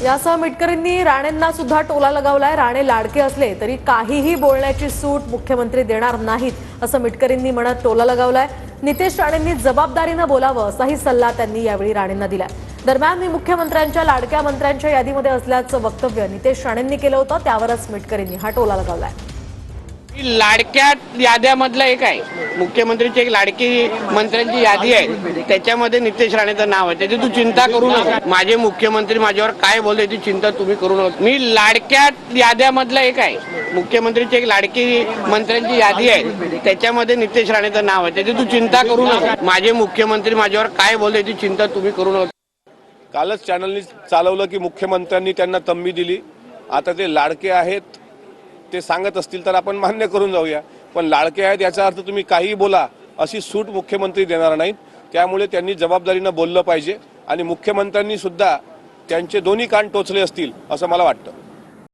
यासह मिटकरींनी राणेंना सुद्धा टोला लगावलाय। राणे लाडके असले तरी काहीही बोलण्याची सूट मुख्यमंत्री देणार नाहीत असं मिटकरींनी म्हणत टोला लगावलाय। नितेश राणेंनी जबाबदारीनं बोलावं असाही सल्ला त्यांनी यावेळी राणेंना दिलाय। दरम्यान मी मुख्यमंत्र्यांच्या लाडक्या मंत्र्यांच्या यादीमध्ये असल्याचं वक्तव्य नितेश राणेंनी केलं होतं, त्यावरच मिटकरींनी हा टोला लगावलाय। लाडक्या याद्यामधलं एक आहे, मुख्यमंत्रीची एक लाडकी मंत्र्यांची यादी आहे, त्याच्यामध्ये नितेश राणेचं नाव आहे। त्याची तू चिंता करू नका। माझे मुख्यमंत्री माझ्यावर काय बोलले ती चिंता तुम्ही करू नका। मी लाडक्या याद्यामधलं एक आहे, मुख्यमंत्रीची एक लाडकी मंत्र्यांची यादी आहे, त्याच्यामध्ये नितेश राणेचं नाव आहे। त्याची तू चिंता करू नका। माझे मुख्यमंत्री माझ्यावर काय बोलले ती चिंता तुम्ही करू नका। कालच चॅनलनी चालवलं की मुख्यमंत्र्यांनी त्यांना तंबी दिली। आता ते लाडके आहेत ते सांगत असतील तर आपण मान्य करून जाऊया, पण लाडके आहेत याचा अर्थ तुम्ही काहीही बोला अशी सूट मुख्यमंत्री देणार नाहीत। त्यामुळे त्यांनी जबाबदारीनं बोललं पाहिजे आणि मुख्यमंत्र्यांनी सुद्धा त्यांचे दोन्ही कान टोचले असतील असं मला वाटतं।